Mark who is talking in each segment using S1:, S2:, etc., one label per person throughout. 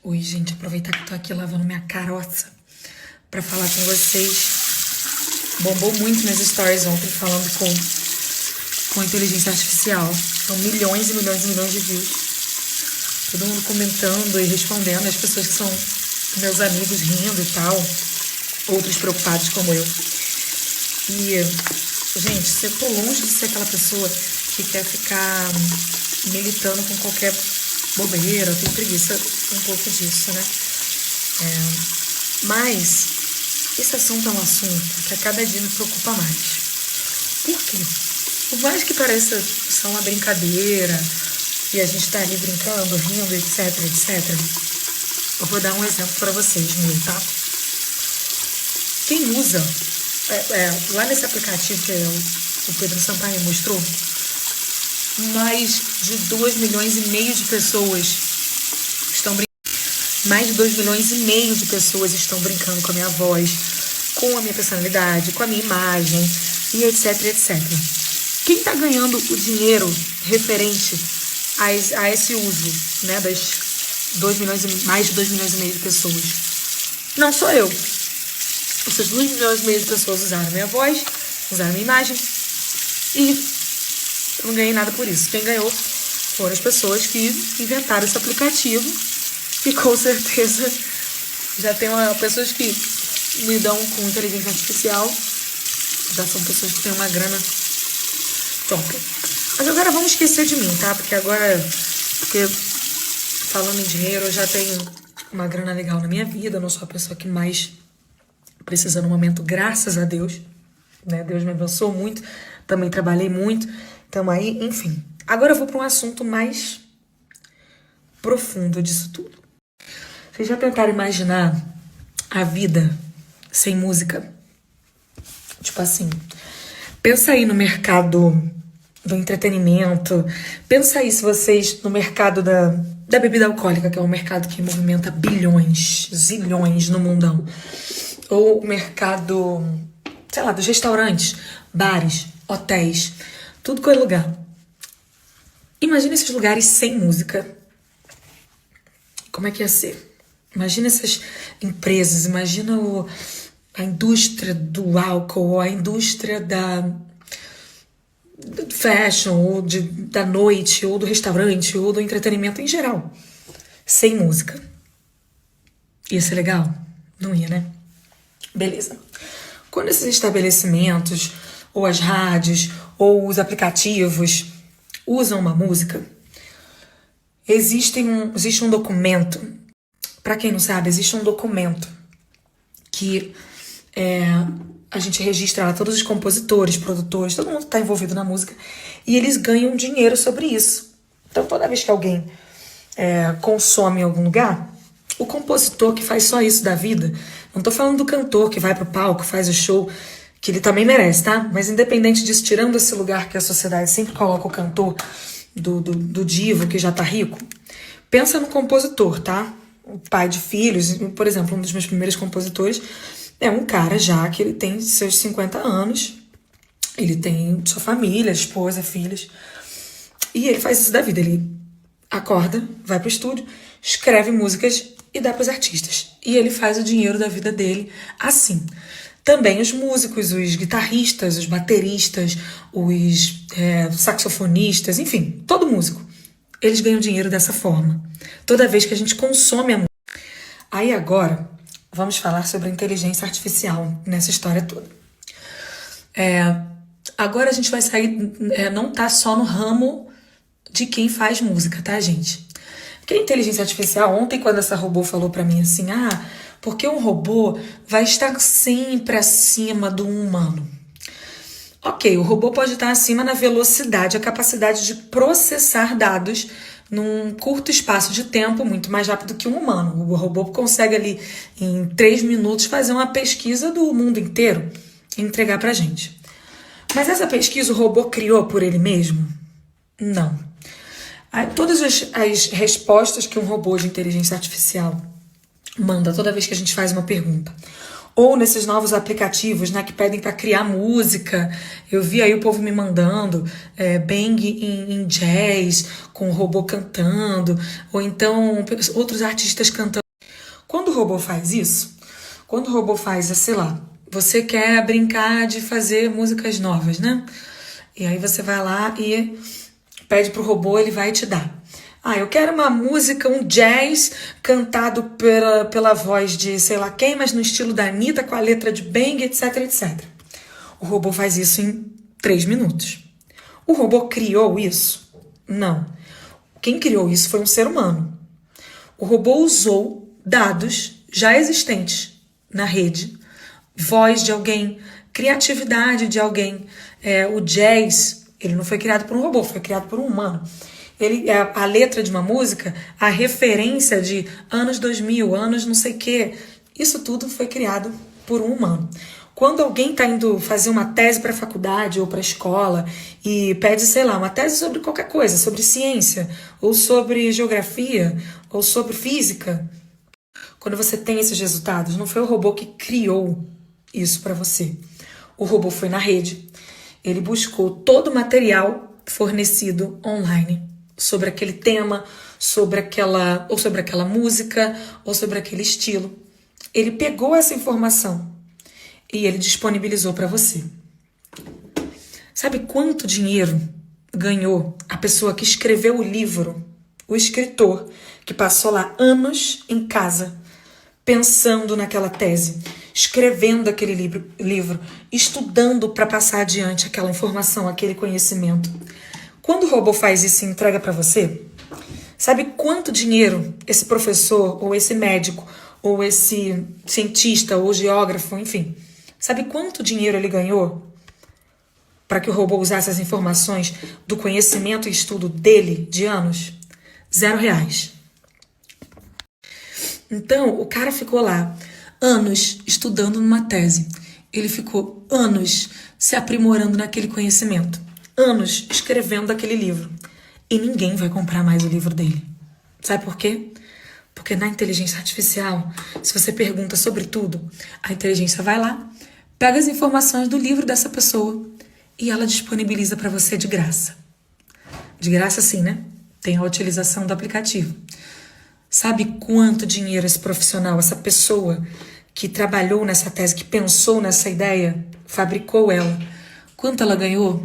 S1: Oi, gente, aproveitar que tô aqui lavando minha caroça pra falar com vocês. Bombou muito nas stories ontem falando com inteligência artificial. São milhões e milhões e milhões de views. Todo mundo comentando e respondendo, as pessoas que são meus amigos rindo e tal, outros preocupados como eu. E, gente, eu tô longe de ser aquela pessoa que quer ficar militando com qualquer bobeira, eu tenho preguiça um pouco disso, né? Mas esse assunto é um assunto que a cada dia me preocupa mais. Por quê? Por mais que pareça só uma brincadeira e a gente tá ali brincando, rindo, etc, etc, eu vou dar um exemplo para vocês mesmo, tá? Quem usa, lá nesse aplicativo que o Pedro Sampaio mostrou, mais de 2 milhões e meio de pessoas estão brincando. Mais de 2 milhões e meio de pessoas estão brincando com a minha voz, com a minha personalidade, com a minha imagem, e etc, etc. Quem está ganhando o dinheiro referente a esse uso, né, das mais de 2 milhões e meio de pessoas? Não sou eu. Essas 2 milhões e meio de pessoas usaram minha voz, usaram minha imagem, e eu não ganhei nada por isso. Quem ganhou foram as pessoas que inventaram esse aplicativo, e com certeza já tem pessoas que lidam com inteligência artificial, já são pessoas que têm uma grana top. Mas agora vamos esquecer de mim, tá? Porque falando em dinheiro, eu já tenho uma grana legal na minha vida, eu não sou a pessoa que mais precisa no momento, graças a Deus, né? Deus me abençoou muito, também trabalhei muito, então aí, enfim. Agora eu vou para um assunto mais profundo disso tudo. Vocês já tentaram imaginar a vida sem música? Tipo assim, pensa aí no mercado do entretenimento, pensa aí se vocês no mercado da bebida alcoólica, que é um mercado que movimenta bilhões, zilhões no mundão, ou o mercado, sei lá, dos restaurantes, bares, hotéis, tudo que é lugar. Imagina esses lugares sem música. Como é que ia ser? Imagina essas empresas, imagina a indústria do álcool, a indústria do fashion, ou da noite, ou do restaurante, ou do entretenimento em geral, sem música. Ia ser legal? Não ia, né? Beleza. Quando esses estabelecimentos, ou as rádios, ou os aplicativos usam uma música, existe um documento. Para quem não sabe, existe um documento que a gente registra lá todos os compositores, produtores, todo mundo que está envolvido na música, e eles ganham dinheiro sobre isso. Então, toda vez que alguém consome em algum lugar, o compositor que faz só isso da vida, não tô falando do cantor que vai pro palco, faz o show, que ele também merece, tá? Mas independente disso, tirando esse lugar que a sociedade sempre coloca o cantor do divo que já tá rico, pensa no compositor, tá? O pai de filhos, por exemplo, um dos meus primeiros compositores é um cara já que ele tem seus 50 anos, ele tem sua família, esposa, filhos, e ele faz isso da vida, ele acorda, vai pro estúdio, escreve músicas e dá pros artistas, e ele faz o dinheiro da vida dele assim. Também os músicos, os guitarristas, os bateristas, os saxofonistas, enfim, todo músico, eles ganham dinheiro dessa forma, toda vez que a gente consome a música. Aí agora, vamos falar sobre a inteligência artificial nessa história toda. Agora a gente vai sair, não tá só no ramo de quem faz música, tá, gente? Porque a inteligência artificial, ontem quando essa robô falou pra mim assim, porque um robô vai estar sempre acima do humano. Ok, o robô pode estar acima na velocidade, a capacidade de processar dados num curto espaço de tempo, muito mais rápido que um humano. O robô consegue ali, em 3 minutos, fazer uma pesquisa do mundo inteiro e entregar pra gente. Mas essa pesquisa o robô criou por ele mesmo? Não. Todas as respostas que um robô de inteligência artificial manda toda vez que a gente faz uma pergunta, Ou nesses novos aplicativos, né, que pedem para criar música. Eu vi aí o povo me mandando bang em jazz, com o robô cantando, ou então outros artistas cantando. Quando o robô faz isso, quando o robô faz, sei lá, você quer brincar de fazer músicas novas, né? E aí você vai lá e pede pro robô, ele vai te dar. Eu quero uma música, um jazz cantado pela voz de sei lá quem, mas no estilo da Anitta, com a letra de Bang, etc, etc. O robô faz isso em 3 minutos. O robô criou isso? Não. Quem criou isso foi um ser humano. O robô usou dados já existentes na rede, voz de alguém, criatividade de alguém. O jazz, ele não foi criado por um robô, foi criado por um humano. A letra de uma música, a referência de anos 2000, anos não sei o quê, isso tudo foi criado por um humano. Quando alguém está indo fazer uma tese para a faculdade ou para a escola e pede, sei lá, uma tese sobre qualquer coisa, sobre ciência, ou sobre geografia, ou sobre física, quando você tem esses resultados, não foi o robô que criou isso para você. O robô foi na rede, ele buscou todo o material fornecido online sobre aquele tema, sobre aquela música, ou sobre aquele estilo. Ele pegou essa informação e ele disponibilizou para você. Sabe quanto dinheiro ganhou a pessoa que escreveu o livro, o escritor, que passou lá anos em casa, pensando naquela tese, escrevendo aquele livro, estudando para passar adiante aquela informação, aquele conhecimento? Quando o robô faz isso e entrega para você, sabe quanto dinheiro esse professor, ou esse médico, ou esse cientista, ou geógrafo, enfim, sabe quanto dinheiro ele ganhou para que o robô usasse as informações do conhecimento e estudo dele de anos? R$0. Então, o cara ficou lá anos estudando numa tese. Ele ficou anos se aprimorando naquele conhecimento. Anos escrevendo aquele livro. E ninguém vai comprar mais o livro dele. Sabe por quê? Porque na inteligência artificial, se você pergunta sobre tudo, a inteligência vai lá, pega as informações do livro dessa pessoa e ela disponibiliza para você de graça. De graça sim, né? Tem a utilização do aplicativo. Sabe quanto dinheiro esse profissional, essa pessoa que trabalhou nessa tese, que pensou nessa ideia, fabricou ela, quanto ela ganhou?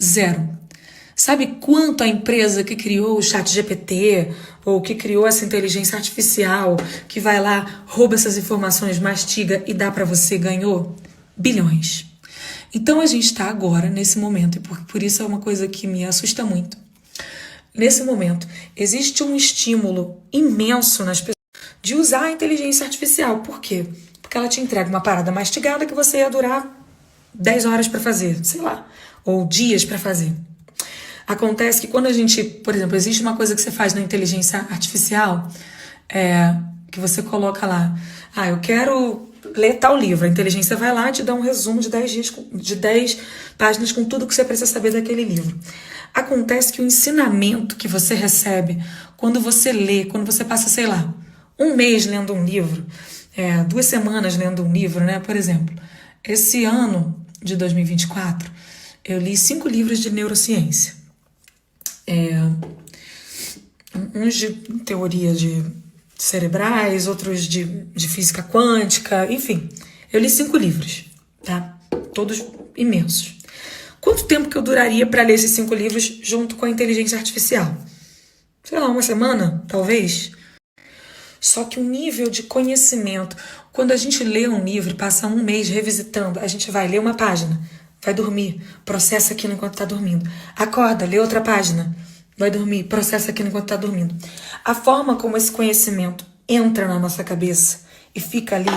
S1: 0. Sabe quanto a empresa que criou o ChatGPT ou que criou essa inteligência artificial, que vai lá, rouba essas informações, mastiga e dá para você, ganhou? Bilhões. Então a gente está agora, nesse momento, e por isso é uma coisa que me assusta muito. Nesse momento, existe um estímulo imenso nas pessoas de usar a inteligência artificial. Por quê? Porque ela te entrega uma parada mastigada que você ia durar 10 horas para fazer, sei lá, ou dias para fazer. Acontece que quando a gente, por exemplo, existe uma coisa que você faz na inteligência artificial, que você coloca lá, eu quero ler tal livro. A inteligência vai lá e te dá um resumo de 10 páginas com tudo que você precisa saber daquele livro. Acontece que o ensinamento que você recebe quando você lê, quando você passa, sei lá, um mês lendo um livro, 2 semanas lendo um livro, né? Por exemplo, esse ano de 2024, eu li 5 livros de neurociência. Uns de teoria de cerebrais, outros de física quântica, enfim. Eu li 5 livros, tá? Todos imensos. Quanto tempo que eu duraria para ler esses 5 livros junto com a inteligência artificial? Sei lá, 1 semana, talvez. Só que o nível de conhecimento, quando a gente lê um livro e passa um mês revisitando, a gente vai ler uma página, vai dormir, processa aquilo enquanto está dormindo. Acorda, lê outra página, vai dormir, processa aquilo enquanto está dormindo. A forma como esse conhecimento entra na nossa cabeça e fica ali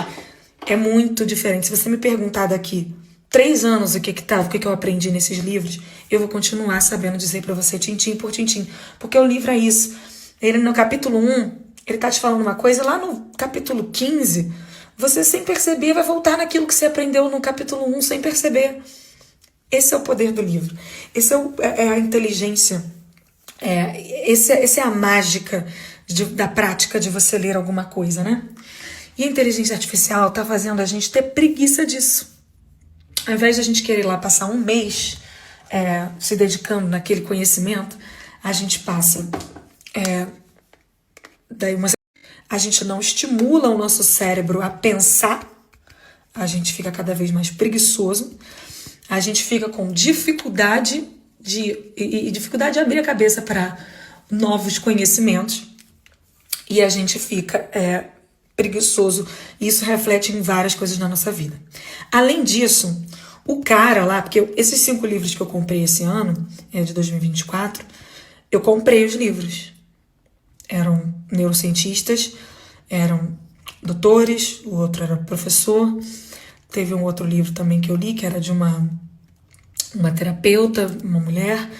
S1: é muito diferente. Se você me perguntar daqui 3 anos o que eu aprendi nesses livros, eu vou continuar sabendo dizer para você tintim por tintim, porque o livro é isso. Ele no capítulo 1, ele tá te falando uma coisa, lá no capítulo 15, você sem perceber vai voltar naquilo que você aprendeu no capítulo 1 sem perceber. Esse é o poder do livro. Esse é a inteligência. Essa é a mágica da prática de você ler alguma coisa, né? E a inteligência artificial está fazendo a gente ter preguiça disso. Ao invés de a gente querer lá passar um mês se dedicando naquele conhecimento, a gente passa a gente não estimula o nosso cérebro a pensar, a gente fica cada vez mais preguiçoso, a gente fica com dificuldade de abrir a cabeça para novos conhecimentos e a gente fica preguiçoso, e isso reflete em várias coisas na nossa vida. Além disso, o cara lá, porque esses 5 livros que eu comprei esse ano, de 2024, eu comprei os livros. Eram neurocientistas, eram doutores, o outro era professor. Teve um outro livro também que eu li, que era de uma terapeuta, uma mulher.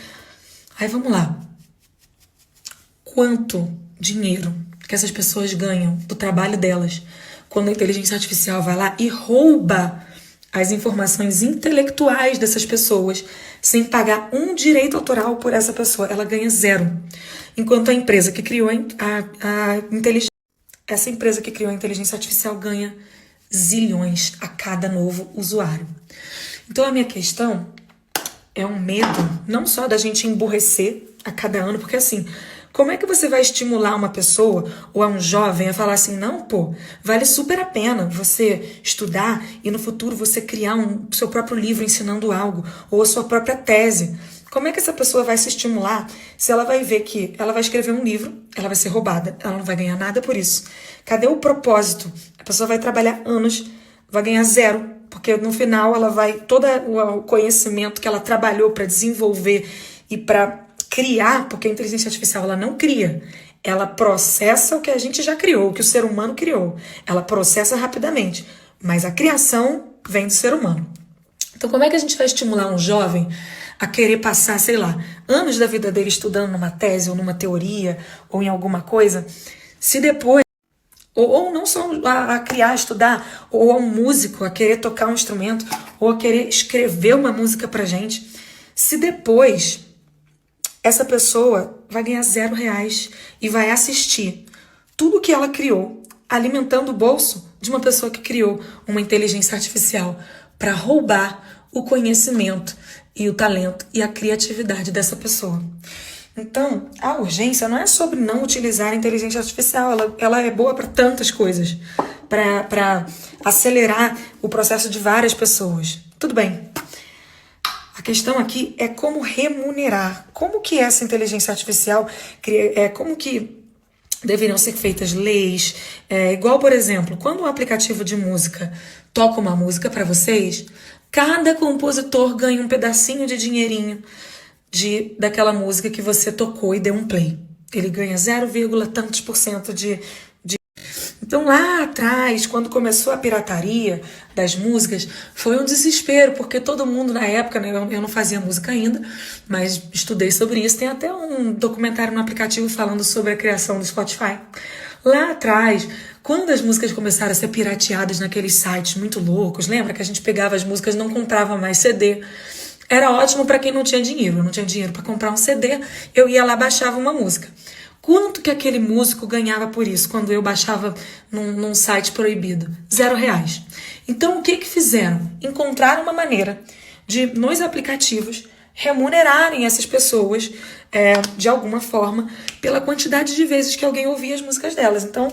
S1: Aí vamos lá. Quanto dinheiro que essas pessoas ganham do trabalho delas quando a inteligência artificial vai lá e rouba as informações intelectuais dessas pessoas sem pagar um direito autoral por essa pessoa? Ela ganha 0. Enquanto a empresa que criou essa empresa que criou a inteligência artificial ganha zilhões a cada novo usuário. Então a minha questão é um medo não só da gente emburrecer a cada ano, porque assim, como é que você vai estimular uma pessoa ou a um jovem a falar assim, não, pô, vale super a pena você estudar e no futuro você criar seu próprio livro ensinando algo, ou a sua própria tese. Como é que essa pessoa vai se estimular se ela vai ver que ela vai escrever um livro, ela vai ser roubada, ela não vai ganhar nada por isso? Cadê o propósito? A pessoa vai trabalhar anos, vai ganhar 0, porque no final ela vai, todo o conhecimento que ela trabalhou para desenvolver e para criar, porque a inteligência artificial ela não cria, ela processa o que a gente já criou, o que o ser humano criou. Ela processa rapidamente, mas a criação vem do ser humano. Então como é que a gente vai estimular um jovem a querer passar, sei lá, anos da vida dele estudando numa tese ou numa teoria ou em alguma coisa, se depois, ou não só a criar, a estudar, ou a um músico a querer tocar um instrumento, ou a querer escrever uma música pra gente, se depois essa pessoa vai ganhar R$0 e vai assistir tudo que ela criou, alimentando o bolso de uma pessoa que criou uma inteligência artificial para roubar o conhecimento e o talento e a criatividade dessa pessoa. Então, a urgência não é sobre não utilizar a inteligência artificial, ela é boa para tantas coisas, para acelerar o processo de várias pessoas. Tudo bem. A questão aqui é como remunerar. Como que essa inteligência artificial, como que deveriam ser feitas leis. Igual, por exemplo, quando um aplicativo de música toca uma música para vocês, cada compositor ganha um pedacinho de dinheirinho daquela música que você tocou e deu um play. Ele ganha 0, tantos % de... Então lá atrás, quando começou a pirataria das músicas, foi um desespero, porque todo mundo na época, né, eu não fazia música ainda, mas estudei sobre isso. Tem até um documentário no aplicativo falando sobre a criação do Spotify. Lá atrás, quando as músicas começaram a ser pirateadas naqueles sites muito loucos, lembra que a gente pegava as músicas e não comprava mais CD? Era ótimo para quem não tinha dinheiro. Eu não tinha dinheiro para comprar um CD, eu ia lá e baixava uma música. Quanto que aquele músico ganhava por isso quando eu baixava num site proibido? R$0. Então o que fizeram? Encontraram uma maneira de, nos aplicativos, remunerarem essas pessoas de alguma forma pela quantidade de vezes que alguém ouvia as músicas delas. Então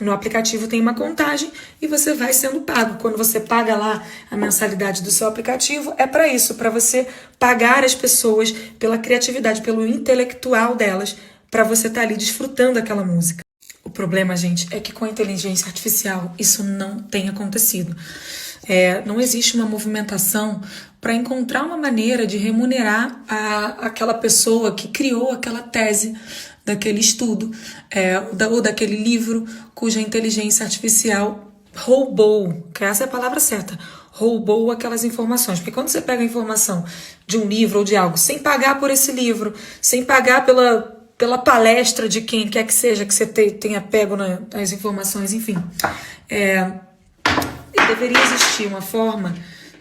S1: no aplicativo tem uma contagem e você vai sendo pago. Quando você paga lá a mensalidade do seu aplicativo, é para isso, para você pagar as pessoas pela criatividade, pelo intelectual delas, para você estar ali desfrutando aquela música. O problema, gente, é que com a inteligência artificial isso não tem acontecido. Não existe uma movimentação para encontrar uma maneira de remunerar aquela pessoa que criou aquela tese, daquele estudo, ou daquele livro cuja inteligência artificial roubou, que essa é a palavra certa, roubou aquelas informações. Porque quando você pega a informação de um livro ou de algo, sem pagar por esse livro, sem pagar pela palestra de quem quer que seja que você tenha pego nas informações, enfim, deveria existir uma forma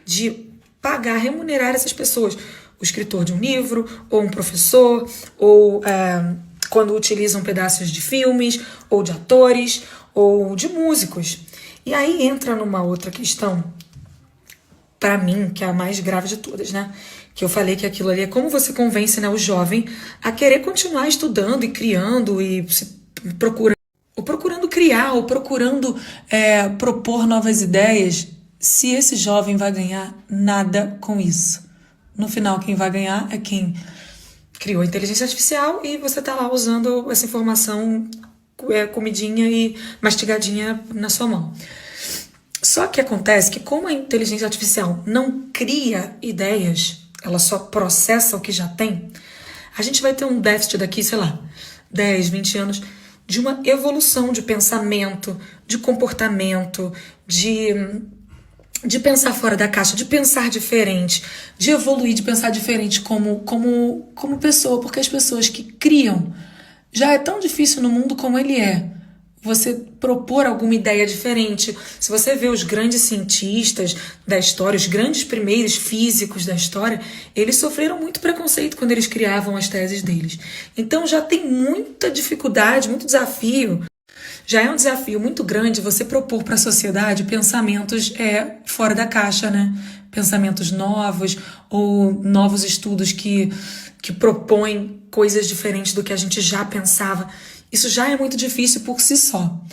S1: de pagar, remunerar essas pessoas. O escritor de um livro, ou um professor, ou quando utilizam pedaços de filmes, ou de atores, ou de músicos. E aí entra numa outra questão, para mim, que é a mais grave de todas, né? Que eu falei que aquilo ali é como você convence, né, o jovem a querer continuar estudando e criando e se procurando criar, ou procurando propor novas ideias, se esse jovem vai ganhar nada com isso. No final, quem vai ganhar é quem criou a inteligência artificial e você tá lá usando essa informação comidinha e mastigadinha na sua mão. Só que acontece que como a inteligência artificial não cria ideias, ela só processa o que já tem, a gente vai ter um déficit daqui, sei lá, 10, 20 anos, de uma evolução de pensamento, de comportamento, de pensar fora da caixa, de pensar diferente, de evoluir, de pensar diferente como pessoa, porque as pessoas que criam, já é tão difícil no mundo como ele é. Você propor alguma ideia diferente. Se você vê os grandes cientistas da história, os grandes primeiros físicos da história, eles sofreram muito preconceito quando eles criavam as teses deles. Então já tem muita dificuldade, muito desafio. Já é um desafio muito grande você propor para a sociedade pensamentos fora da caixa, né? Pensamentos novos ou novos estudos que propõem coisas diferentes do que a gente já pensava. Isso já é muito difícil por si só.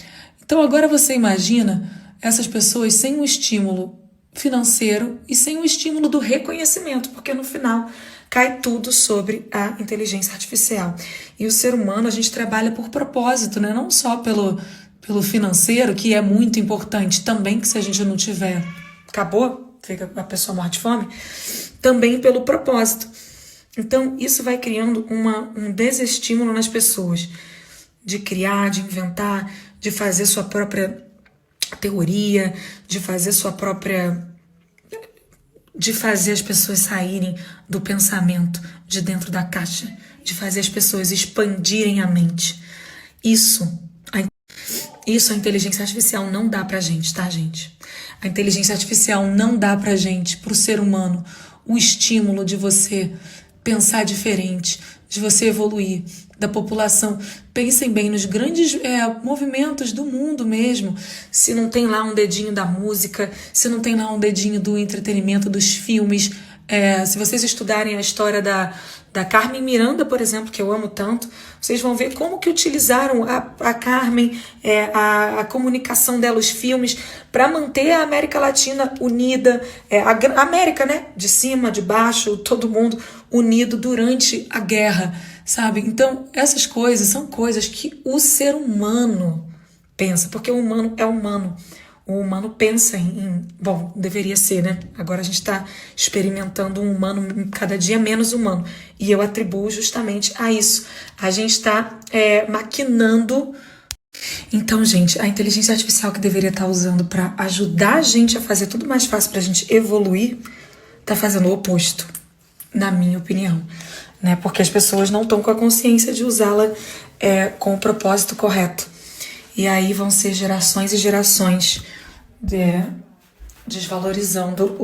S1: Então agora você imagina essas pessoas sem um estímulo financeiro e sem um estímulo do reconhecimento, porque no final cai tudo sobre a inteligência artificial. E o ser humano, a gente trabalha por propósito, né? Não só pelo financeiro, que é muito importante também, que se a gente não tiver, acabou, fica a pessoa morre de fome, também pelo propósito. Então isso vai criando um desestímulo nas pessoas de criar, de inventar, de fazer sua própria teoria, de fazer as pessoas saírem do pensamento de dentro da caixa, de fazer as pessoas expandirem a mente. Isso a inteligência artificial não dá pra gente, tá, gente? A inteligência artificial não dá pra gente, pro ser humano, o estímulo de você pensar diferente, de você evoluir, da população. Pensem bem nos grandes movimentos do mundo mesmo. Se não tem lá um dedinho da música, se não tem lá um dedinho do entretenimento, dos filmes. Se vocês estudarem a história da Carmen Miranda, por exemplo, que eu amo tanto, vocês vão ver como que utilizaram a Carmen, a comunicação dela, os filmes, para manter a América Latina unida, a América, né? De cima, de baixo, todo mundo unido durante a guerra, sabe? Então, essas coisas são coisas que o ser humano pensa, porque o humano é humano. O humano pensa bom, deveria ser, né? Agora a gente está experimentando um humano cada dia menos humano. E eu atribuo justamente a isso. A gente está maquinando. Então, gente, a inteligência artificial que deveria estar usando para ajudar a gente a fazer tudo mais fácil para a gente evoluir, está fazendo o oposto, na minha opinião. Né? Porque as pessoas não estão com a consciência de usá-la com o propósito correto. E aí vão ser gerações e gerações desvalorizando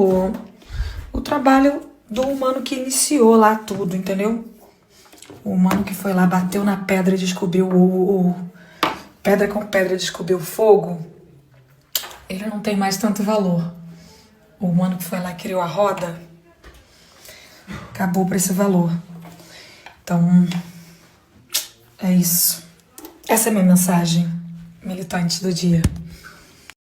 S1: o trabalho do humano que iniciou lá tudo, entendeu? O humano que foi lá, bateu na pedra e descobriu pedra com pedra descobriu o fogo, ele não tem mais tanto valor. O humano que foi lá e criou a roda, acabou por esse valor. Então, é isso. Essa é a minha mensagem militante do dia.